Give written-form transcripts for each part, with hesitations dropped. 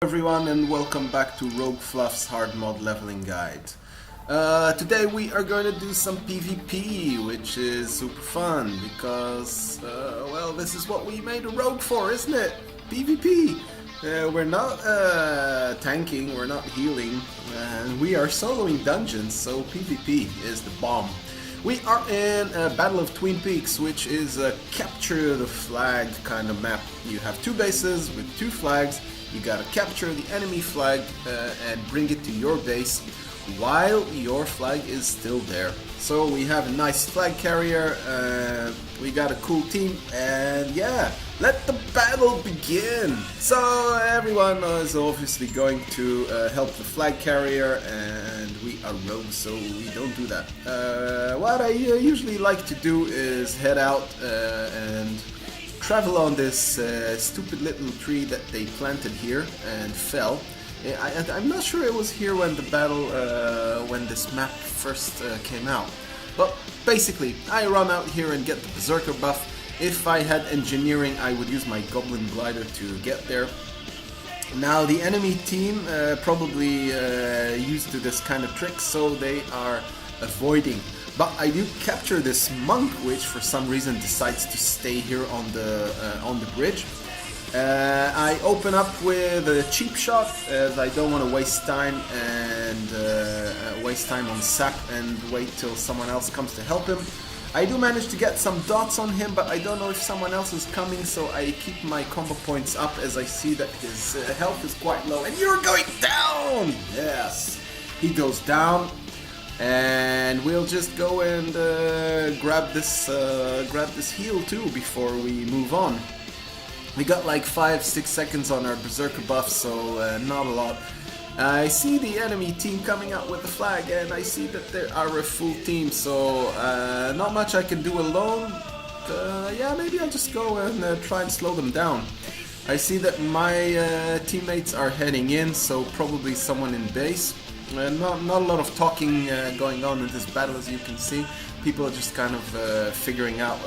Everyone, and welcome back to RogueFluff's hard mod leveling guide. Today we are going to do some PvP, which is super fun because, well, this is what we made a rogue for, isn't it? PvP! We're not tanking, we're not healing, and we are soloing dungeons, so PvP is the bomb. We are in a Battle of Twin Peaks, which is a capture the flag kind of map. You have two bases with two flags. You gotta capture the enemy flag and bring it to your base while your flag is still there. So we have a nice flag carrier, we got a cool team, and yeah, let the battle begin! So everyone is obviously going to help the flag carrier, and we are rogues, so we don't do that. What I usually like to do is head out and travel on this stupid little tree that they planted here and fell. I'm not sure it was here when the battle, when this map first came out. But basically, I run out here and get the Berserker buff. If I had engineering, I would use my Goblin Glider to get there. Now the enemy team probably used to this kind of trick, so they are avoiding. But I do capture this monk, which for some reason decides to stay here on the bridge. I open up with a cheap shot, as I don't want to waste time on sap and wait till someone else comes to help him. I do manage to get some dots on him, but I don't know if someone else is coming, so I keep my combo points up as I see that his health is quite low. And you're going down! Yes! He goes down. And we'll just go and grab this heal too before we move on. We got like 5-6 seconds on our Berserker buff, so not a lot. I see the enemy team coming out with the flag, and I see that they are a full team, so not much I can do alone. Yeah, maybe I'll just go and try and slow them down. I see that my teammates are heading in, so probably someone in base. Not a lot of talking going on in this battle, as you can see. People are just kind of figuring out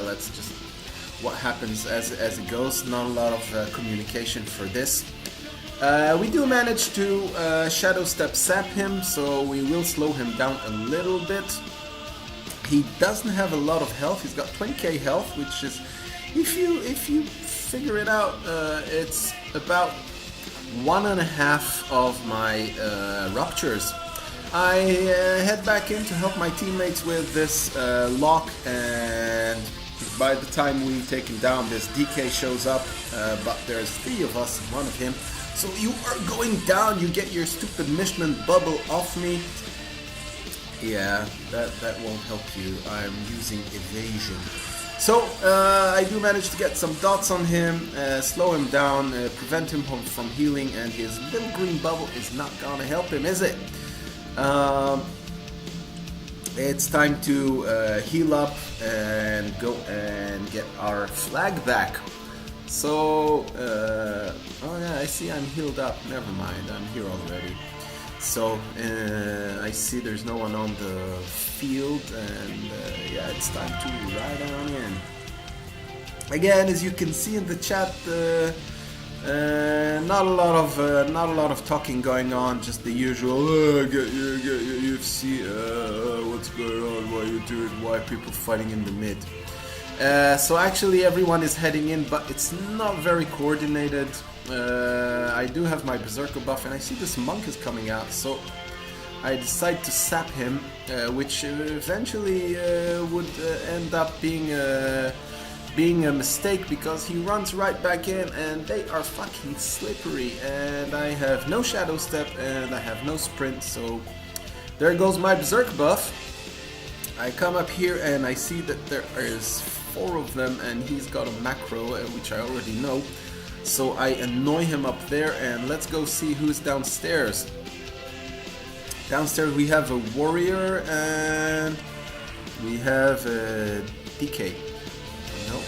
let's just what happens as it goes. Not a lot of communication for this. We do manage to shadow step sap him, so we will slow him down a little bit. He doesn't have a lot of health. He's got 20k health, which is, if you figure it out, it's about 1.5 of my ruptures. I head back in to help my teammates with this lock, and by the time we take him down, this DK shows up, but there's 3 of us and 1 of him. So you are going down, you get your stupid Michelin bubble off me. Yeah, that won't help you. I'm using evasion. So, I do manage to get some dots on him, slow him down, prevent him from healing, and his little green bubble is not gonna help him, is it? It's time to heal up and go and get our flag back. So, oh yeah, I see I'm healed up, never mind, I'm here already. So, I see there's no one on the field, and yeah, it's time to ride on in. Again, as you can see in the chat, not a lot of talking going on, just the usual. Get your UFC. What's going on? Why you do it? Why people fighting in the mid? So actually, everyone is heading in, but it's not very coordinated. I do have my Berserker buff, and I see this monk is coming out, so I decide to sap him, which eventually would end up being a mistake, because he runs right back in, and they are fucking slippery, and I have no shadow step and I have no sprint, so there goes my Berserker buff. I come up here and I see that there is 4 of them, and he's got a macro, which I already know. So I annoy him up there, and let's go see who's downstairs. Downstairs we have a warrior, and we have a DK. No.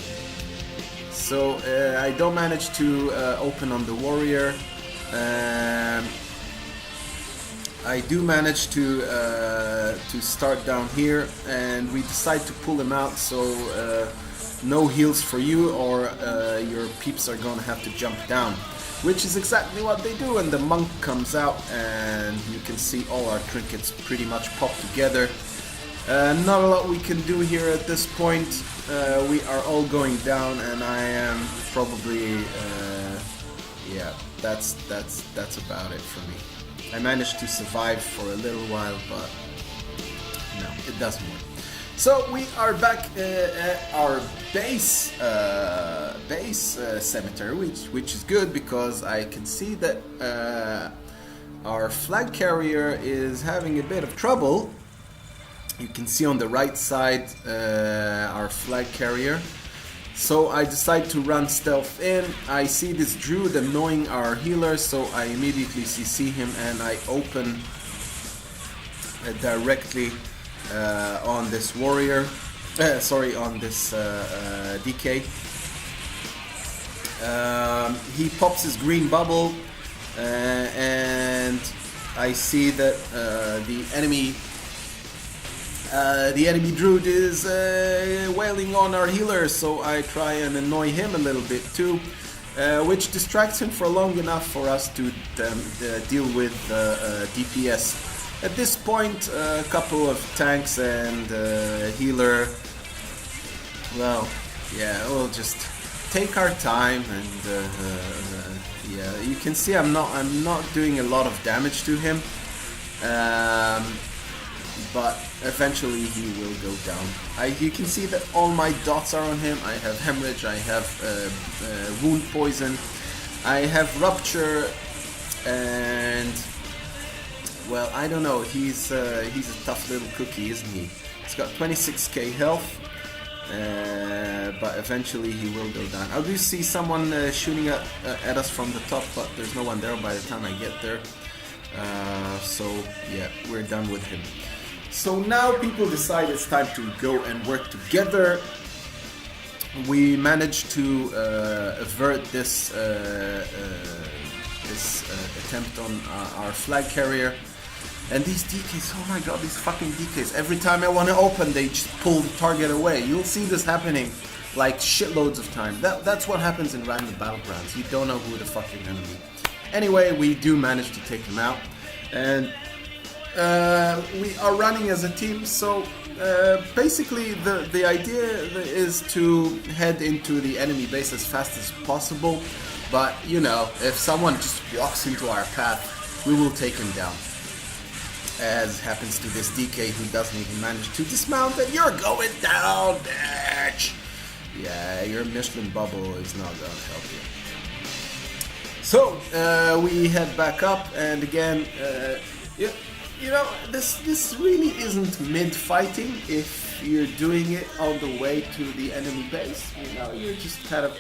So I don't manage to open on the warrior. I do manage to start down here, and we decide to pull him out. So no heals for you, or your peeps are gonna have to jump down. which is exactly what they do. And the monk comes out, and you can see all our trinkets pretty much pop together. Not a lot we can do here at this point. We are all going down, and I am probably yeah, that's about it for me. I managed to survive for a little while, but no, it doesn't work. So we are back at our base cemetery, which is good because I can see that our flag carrier is having a bit of trouble. You can see on the right side our flag carrier. So I decide to run stealth in. I see this druid annoying our healer, so I immediately CC him and I open directly on this warrior. Sorry, on this DK. He pops his green bubble, and I see that the enemy druid is wailing on our healer, so I try and annoy him a little bit too, which distracts him for long enough for us to deal with DPS. At this point, a couple of tanks and healer, well, yeah, we'll just take our time, and yeah, you can see I'm not doing a lot of damage to him. But eventually he will go down. You can see that all my dots are on him. I have hemorrhage, I have wound poison, I have rupture, and well, I don't know. He's a tough little cookie, isn't he? He's got 26k health, but eventually he will go down. I do see someone shooting at us from the top, but there's no one there by the time I get there. So yeah, we're done with him. So now people decide it's time to go and work together. We managed to avert this attempt on our flag carrier. And these DKs, oh my god, these fucking DKs. Every time I want to open, they just pull the target away. You'll see this happening like shitloads of time. That's what happens in random battlegrounds. You don't know who the fuck you're gonna be. Anyway, we do manage to take them out. And we are running as a team, so basically the idea is to head into the enemy base as fast as possible, but you know, if someone just walks into our path, we will take him down, as happens to this DK who doesn't even manage to dismount, and you're going down, bitch! Yeah, your Michelin bubble is not gonna help you. So we head back up, and again, yeah, you know, this really isn't mid-fighting if you're doing it on the way to the enemy base. You know, you're just kind of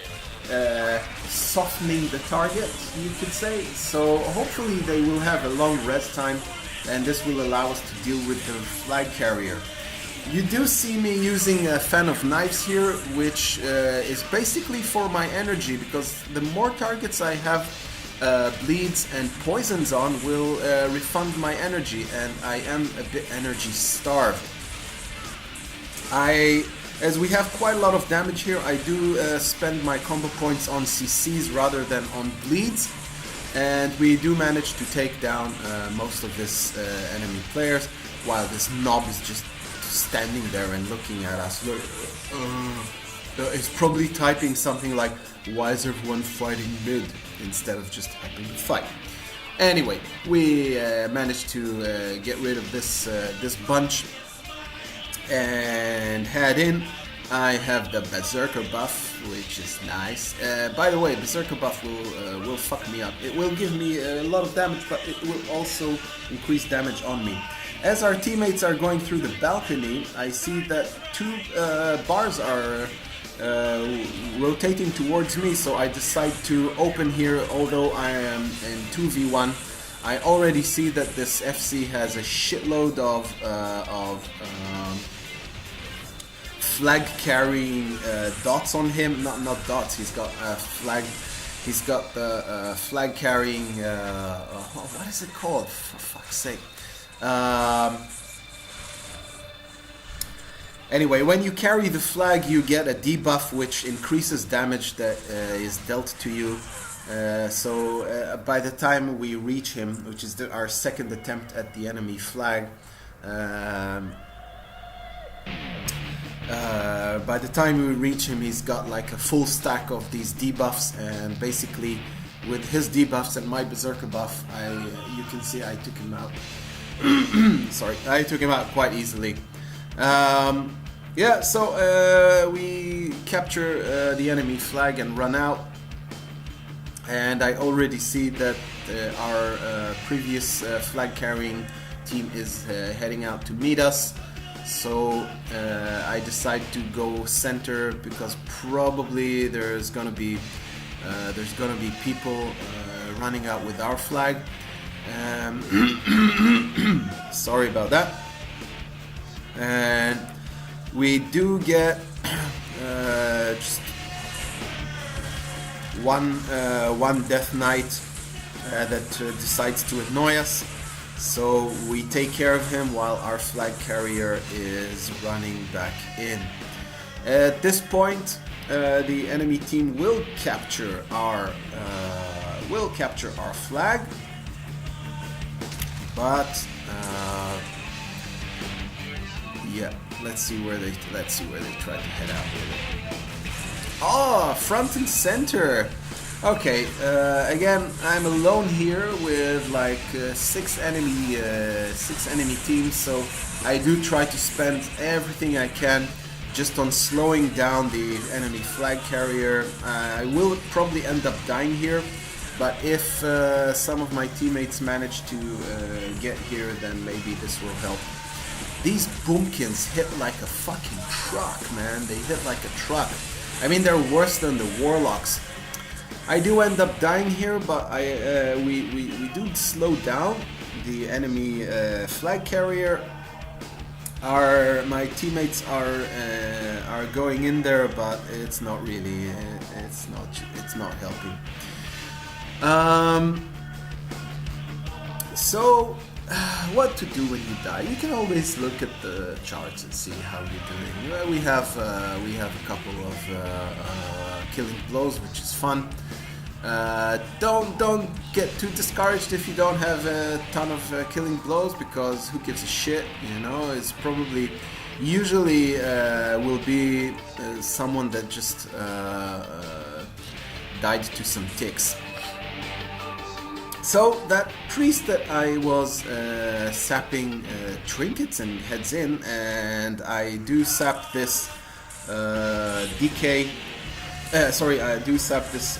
softening the target, you could say. So hopefully they will have a long rest time, and this will allow us to deal with the flag carrier. You do see me using a fan of knives here, which is basically for my energy, because the more targets I have bleeds and poisons on will refund my energy, and I am a bit energy starved. As we have quite a lot of damage here, I do spend my combo points on CCs rather than on bleeds, and we do manage to take down most of this enemy players, while this knob is just standing there and looking at us. Look, it's probably typing something like, "Why is everyone fighting mid?" instead of just helping the fight. Anyway, we managed to get rid of this bunch and head in. I have the Berserker buff, which is nice. By the way, Berserker buff will fuck me up. It will give me a lot of damage, but it will also increase damage on me. As our teammates are going through the balcony, I see that two bars are rotating towards me, so I decide to open here. Although I am in 2v1, I already see that this FC has a shitload of flag carrying dots on him. Not dots. He's got flag. He's got the flag carrying. What is it called? For fuck's sake. Anyway, when you carry the flag, you get a debuff which increases damage that is dealt to you. By the time we reach him, which is our second attempt at the enemy flag, by the time we reach him, he's got like a full stack of these debuffs, and basically with his debuffs and my berserker buff, you can see I took him out. Sorry, I took him out quite easily. Yeah, so we capture the enemy flag and run out, and I already see that our previous flag carrying team is heading out to meet us. So I decide to go center because probably there's gonna be people running out with our flag. Sorry about that. And we do get just one death knight that decides to annoy us. So we take care of him while our flag carrier is running back in. At this point, the enemy team will capture our flag, but yeah, let's see where they try to head out with it. Oh, front and center. Okay, again, I'm alone here with like six enemy teams, so I do try to spend everything I can just on slowing down the enemy flag carrier. I will probably end up dying here, but if some of my teammates manage to get here, then maybe this will help. These boomkins hit like a fucking truck, man. They hit like a truck. I mean, they're worse than the warlocks. I do end up dying here, but we do slow down the enemy flag carrier. My teammates are going in there, but it's not really it's not helping. So what to do when you die? You can always look at the charts and see how you're doing. Well, we have a couple of killing blows, which is fun. Don't get too discouraged if you don't have a ton of killing blows, because who gives a shit, you know? It's probably usually will be someone that just died to some ticks. So that priest that I was sapping trinkets and heads in, and I do sap this DK. I do sap this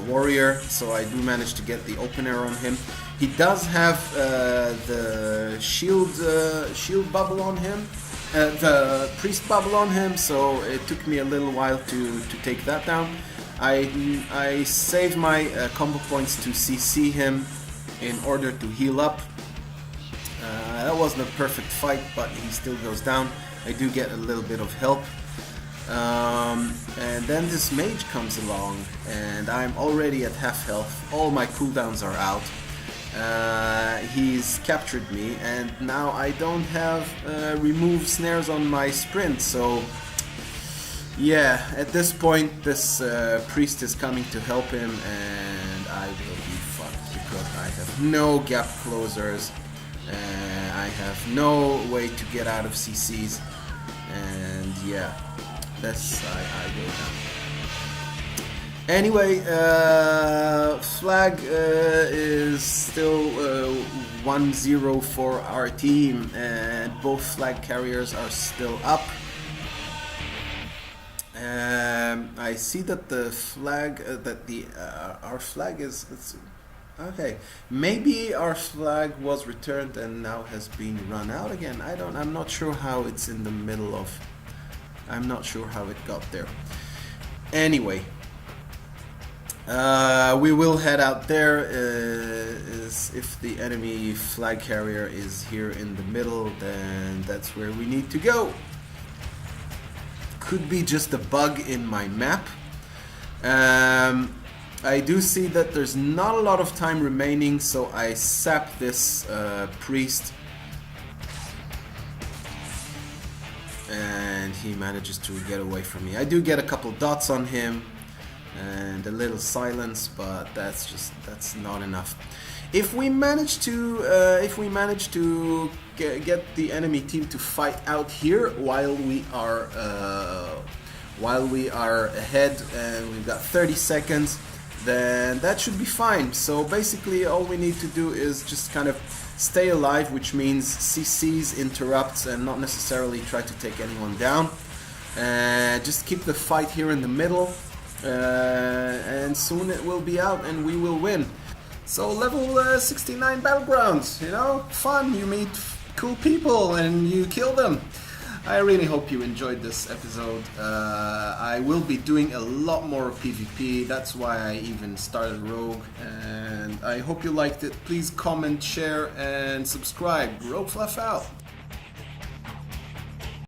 warrior, so I do manage to get the opener on him. He does have the shield bubble on him, the priest bubble on him, so it took me a little while to take that down. I saved my combo points to CC him in order to heal up. That wasn't a perfect fight, but he still goes down. I do get a little bit of help. And then this mage comes along, and I'm already at half health. All my cooldowns are out. He's captured me, and now I don't have remove snares on my sprint, so yeah, at this point this priest is coming to help him, and I will be fucked because I have no gap closers, I have no way to get out of CCs, and yeah, that's I go down. Anyway, flag is still 1-0 for our team, and both flag carriers are still up. I see that the flag, our flag is okay. Maybe our flag was returned and now has been run out again. I'm not sure how it's in the middle of. I'm not sure how it got there. Anyway, we will head out there. If the enemy flag carrier is here in the middle, then that's where we need to go. Could be just a bug in my map. I do see that there's not a lot of time remaining, so I sap this priest, and he manages to get away from me. I do get a couple dots on him, and a little silence, but that's not enough. If we manage to get the enemy team to fight out here while we are ahead and we've got 30 seconds, then that should be fine. So basically all we need to do is just kind of stay alive, which means CCs, interrupts, and not necessarily try to take anyone down. Just keep the fight here in the middle, and soon it will be out and we will win. So level 69 Battlegrounds, you know, fun, you meet cool people and you kill them. I really hope you enjoyed this episode. I will be doing a lot more PvP, that's why I even started Rogue, and I hope you liked it. Please comment, share, and subscribe. RogueFluff out.